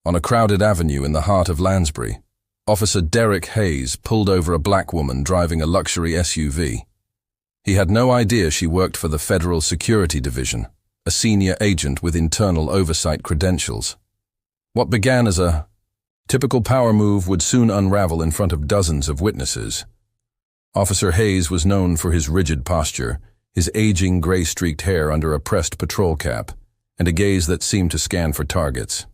On a crowded avenue in the heart of Lansbury, Officer Derek Hayes pulled over a black woman driving a luxury SUV. He had no idea she worked for the Federal Security Division, a senior agent with internal oversight credentials. What began as a typical power move would soon unravel in front of dozens of witnesses. Officer Hayes was known for his rigid posture, his aging gray-streaked hair under a pressed patrol cap, and a gaze that seemed to scan for targets.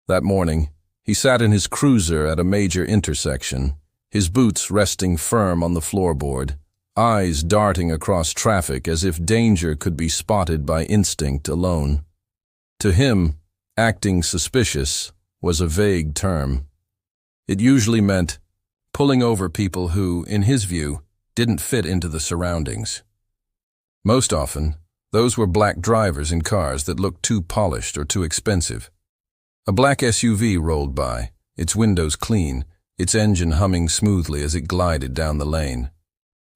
That morning, he sat in his cruiser at a major intersection, his boots resting firm on the floorboard, eyes darting across traffic as if danger could be spotted by instinct alone. To him, acting suspicious was a vague term. It usually meant pulling over people who, in his view, didn't fit into the surroundings. Most often, those were black drivers in cars that looked too polished or too expensive. A black SUV rolled by, its windows clean, its engine humming smoothly as it glided down the lane.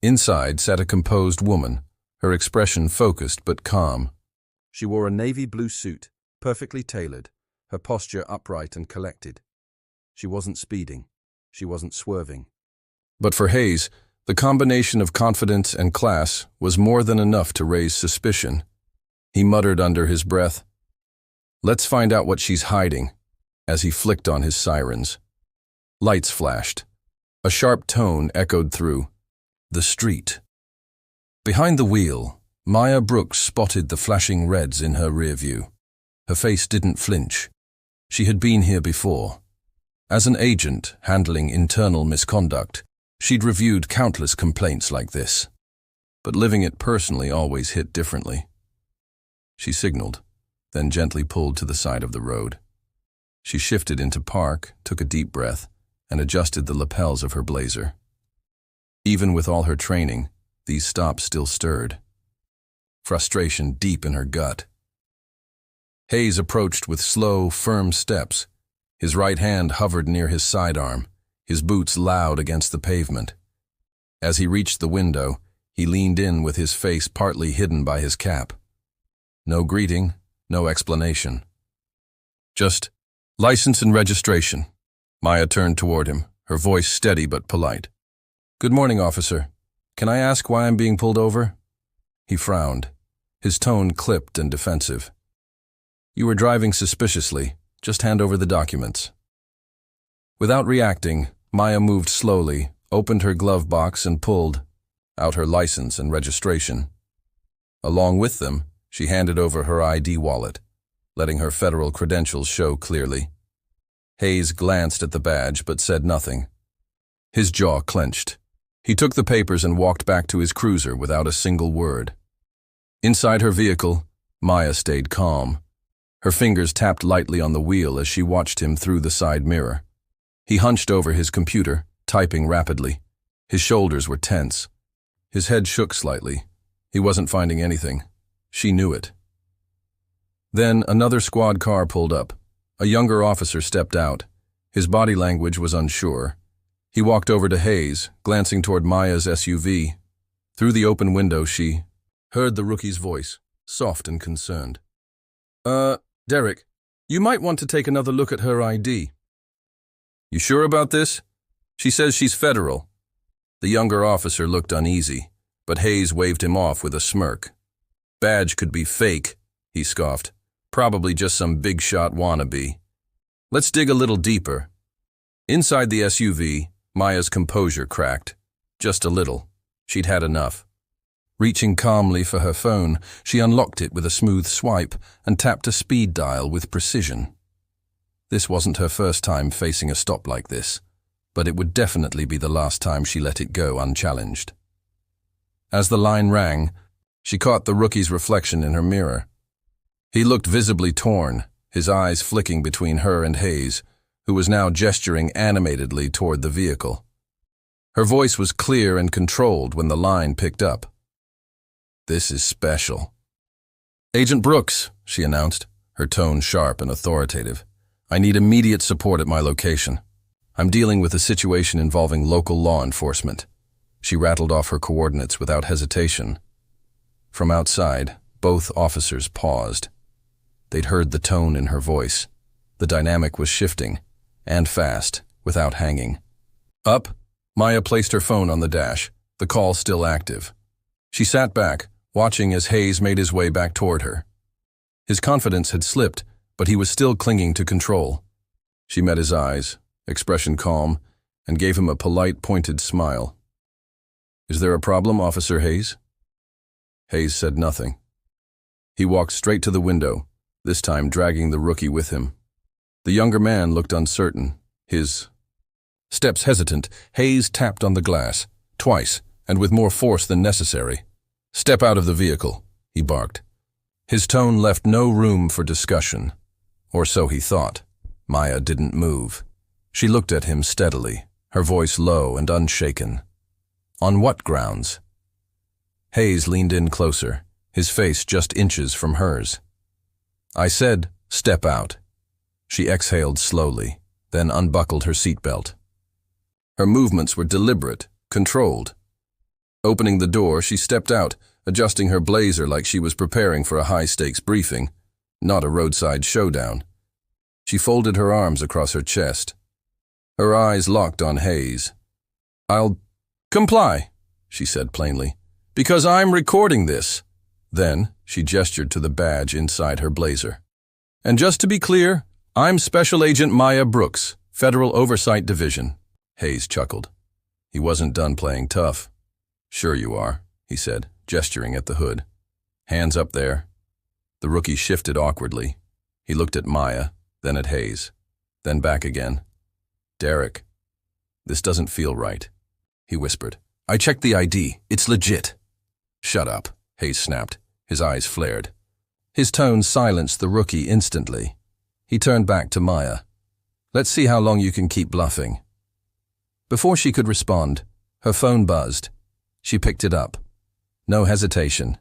Inside sat a composed woman, her expression focused but calm. She wore a navy blue suit, perfectly tailored, her posture upright and collected. She wasn't speeding. She wasn't swerving. But for Hayes, the combination of confidence and class was more than enough to raise suspicion. He muttered under his breath, "Let's find out what she's hiding," as he flicked on his sirens. Lights flashed. A sharp tone echoed through the street. Behind the wheel, Maya Brooks spotted the flashing reds in her rear view. Her face didn't flinch. She had been here before. As an agent handling internal misconduct, she'd reviewed countless complaints like this. But living it personally always hit differently. She signaled, then gently pulled to the side of the road. She shifted into park, took a deep breath, and adjusted the lapels of her blazer. Even with all her training, these stops still stirred. Frustration deep in her gut. Hayes approached with slow, firm steps. His right hand hovered near his sidearm, his boots loud against the pavement. As he reached the window, he leaned in with his face partly hidden by his cap. No greeting, no explanation. Just license and registration. Maya turned toward him, her voice steady but polite. "Good morning, officer. Can I ask why I'm being pulled over?" He frowned, his tone clipped and defensive. "You were driving suspiciously. Just hand over the documents." Without reacting, Maya moved slowly, opened her glove box and pulled out her license and registration. Along with them, she handed over her ID wallet, letting her federal credentials show clearly. Hayes glanced at the badge but said nothing. His jaw clenched. He took the papers and walked back to his cruiser without a single word. Inside her vehicle, Maya stayed calm. Her fingers tapped lightly on the wheel as she watched him through the side mirror. He hunched over his computer, typing rapidly. His shoulders were tense. His head shook slightly. He wasn't finding anything. She knew it. Then another squad car pulled up. A younger officer stepped out. His body language was unsure. He walked over to Hayes, glancing toward Maya's SUV. Through the open window, she heard the rookie's voice, soft and concerned. Derek, you might want to take another look at her ID." "You sure about this? She says she's federal." The younger officer looked uneasy, but Hayes waved him off with a smirk. "Badge could be fake," he scoffed. "Probably just some big-shot wannabe. Let's dig a little deeper." Inside the SUV, Maya's composure cracked. Just a little. She'd had enough. Reaching calmly for her phone, she unlocked it with a smooth swipe and tapped a speed dial with precision. This wasn't her first time facing a stop like this, but it would definitely be the last time she let it go unchallenged. As the line rang, she caught the rookie's reflection in her mirror. He looked visibly torn, his eyes flicking between her and Hayes, who was now gesturing animatedly toward the vehicle. Her voice was clear and controlled when the line picked up. "This is special." "Agent Brooks," she announced, her tone sharp and authoritative. "I need immediate support at my location. I'm dealing with a situation involving local law enforcement." She rattled off her coordinates without hesitation. From outside, both officers paused. They'd heard the tone in her voice, The dynamic was shifting, and fast, without hanging. Up, Maya placed her phone on the dash, the call still active. She sat back, watching as Hayes made his way back toward her. His confidence had slipped, but he was still clinging to control. She met his eyes, expression calm, and gave him a polite, pointed smile. "Is there a problem, Officer Hayes?" Hayes said nothing. He walked straight to the window, this time dragging the rookie with him. The younger man looked uncertain, his steps hesitant. Hayes tapped on the glass, twice, and with more force than necessary. "Step out of the vehicle," he barked. His tone left no room for discussion. Or so he thought. Maya didn't move. She looked at him steadily, her voice low and unshaken. "On what grounds?" Hayes leaned in closer, his face just inches from hers. "I said, step out." She exhaled slowly, then unbuckled her seatbelt. Her movements were deliberate, controlled. Opening the door, she stepped out, adjusting her blazer like she was preparing for a high-stakes briefing, not a roadside showdown. She folded her arms across her chest. Her eyes locked on Hayes. "I'll comply," she said plainly, "because I'm recording this." Then she gestured to the badge inside her blazer. "And just to be clear, I'm Special Agent Maya Brooks, Federal Oversight Division." Hayes chuckled. He wasn't done playing tough. "Sure you are," he said, gesturing at the hood. "Hands up there." The rookie shifted awkwardly. He looked at Maya, then at Hayes, then back again. "Derek, this doesn't feel right," he whispered. "I checked the ID. It's legit." "Shut up," Hayes snapped. His eyes flared. His tone silenced the rookie instantly. He turned back to Maya. "Let's see how long you can keep bluffing." Before she could respond, her phone buzzed. She picked it up. No hesitation.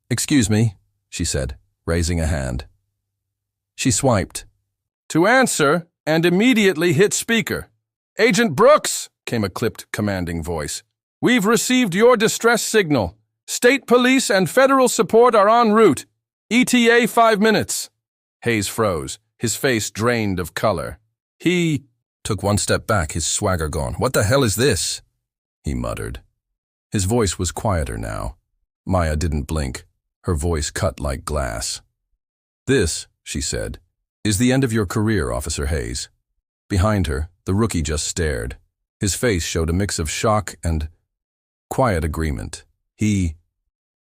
"Excuse me," she said, raising a hand. She swiped. "To answer," and immediately hit speaker. "Agent Brooks," came a clipped, commanding voice. "We've received your distress signal. State police and federal support are en route. ETA 5 minutes. Hayes froze, his face drained of color. He took one step back, his swagger gone. "What the hell is this?" he muttered. His voice was quieter now. Maya didn't blink, her voice cut like glass. "This," she said, "is the end of your career, Officer Hayes." Behind her, the rookie just stared. His face showed a mix of shock and quiet agreement. He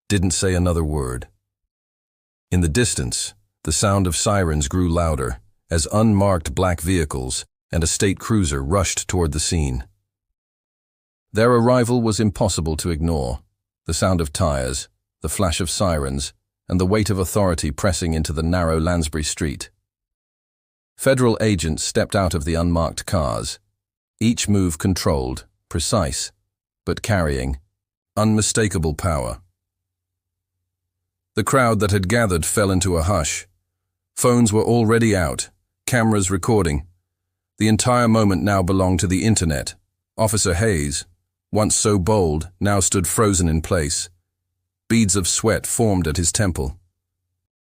didn't say another word. In the distance, the sound of sirens grew louder as unmarked black vehicles and a state cruiser rushed toward the scene. Their arrival was impossible to ignore. The sound of tires, the flash of sirens, and the weight of authority pressing into the narrow Lansbury street. Federal agents stepped out of the unmarked cars, each move controlled, precise, but carrying unmistakable power. The crowd that had gathered fell into a hush. Phones were already out, cameras recording. The entire moment now belonged to the internet. Officer Hayes, once so bold, now stood frozen in place. Beads of sweat formed at his temple.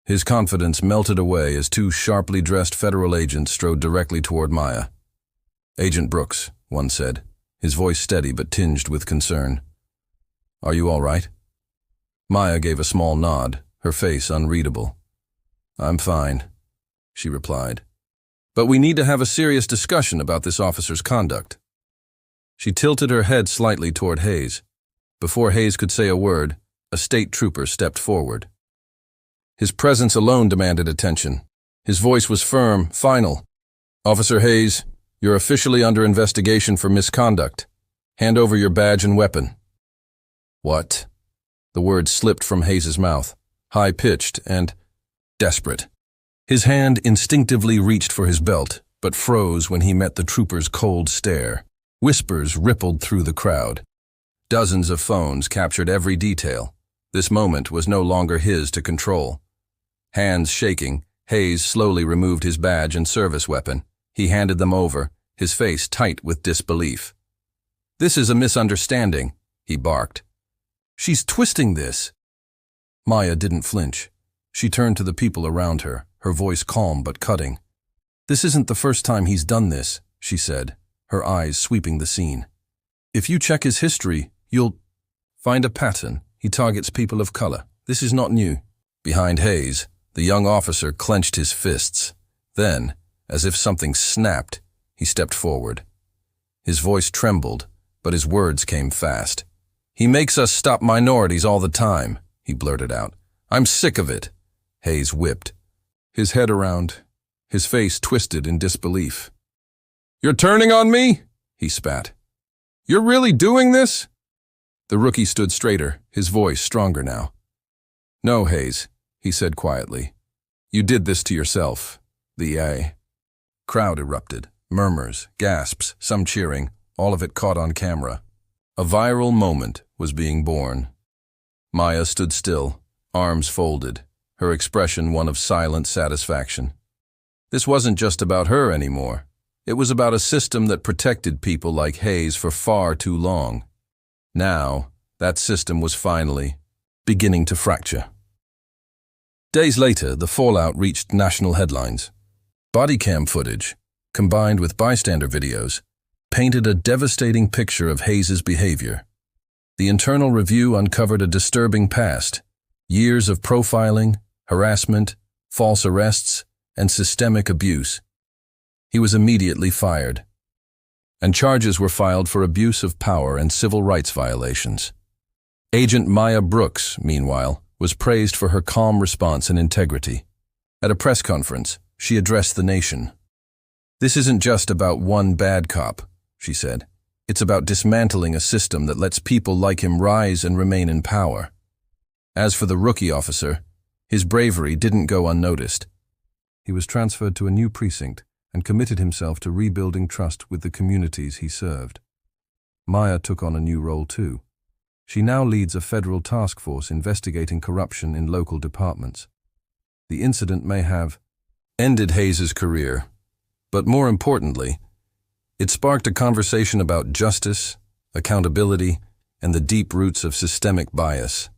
His confidence melted away as two sharply dressed federal agents strode directly toward Maya. "Agent Brooks," one said, his voice steady but tinged with concern. "Are you all right?" Maya gave a small nod, her face unreadable. "I'm fine," she replied. "But we need to have a serious discussion about this officer's conduct." She tilted her head slightly toward Hayes. Before Hayes could say a word, a state trooper stepped forward. His presence alone demanded attention. His voice was firm, final. "Officer Hayes, you're officially under investigation for misconduct. Hand over your badge and weapon." "What?" The words slipped from Hayes's mouth, high-pitched and desperate. His hand instinctively reached for his belt, but froze when he met the trooper's cold stare. Whispers rippled through the crowd. Dozens of phones captured every detail. This moment was no longer his to control. Hands shaking, Hayes slowly removed his badge and service weapon. He handed them over, his face tight with disbelief. "This is a misunderstanding," he barked. "She's twisting this." Maya didn't flinch. She turned to the people around her, her voice calm but cutting. "This isn't the first time he's done this," she said, her eyes sweeping the scene. "If you check his history, you'll find a pattern. He targets people of color. This is not new." Behind Hayes, the young officer clenched his fists. Then, as if something snapped, he stepped forward. His voice trembled, but his words came fast. "He makes us stop minorities all the time," he blurted out. "I'm sick of it." Hayes whipped, his head around, his face twisted in disbelief. "You're turning on me?" he spat. "You're really doing this?" The rookie stood straighter, his voice stronger now. "No, Hayes," he said quietly. "You did this to yourself." The crowd erupted. Murmurs, gasps, some cheering, all of it caught on camera. A viral moment was being born. Maya stood still, arms folded, her expression one of silent satisfaction. This wasn't just about her anymore. It was about a system that protected people like Hayes for far too long. Now, that system was finally beginning to fracture. Days later, the fallout reached national headlines. Body cam footage, combined with bystander videos, painted a devastating picture of Hayes' behavior. The internal review uncovered a disturbing past, years of profiling, harassment, false arrests, and systemic abuse. He was immediately fired, and charges were filed for abuse of power and civil rights violations. Agent Maya Brooks, meanwhile, was praised for her calm response and integrity. At a press conference, she addressed the nation. "This isn't just about one bad cop," she said. "It's about dismantling a system that lets people like him rise and remain in power." As for the rookie officer, his bravery didn't go unnoticed. He was transferred to a new precinct and committed himself to rebuilding trust with the communities he served. Maya took on a new role too. She now leads a federal task force investigating corruption in local departments. The incident may have ended Hayes' career, but more importantly, it sparked a conversation about justice, accountability, and the deep roots of systemic bias.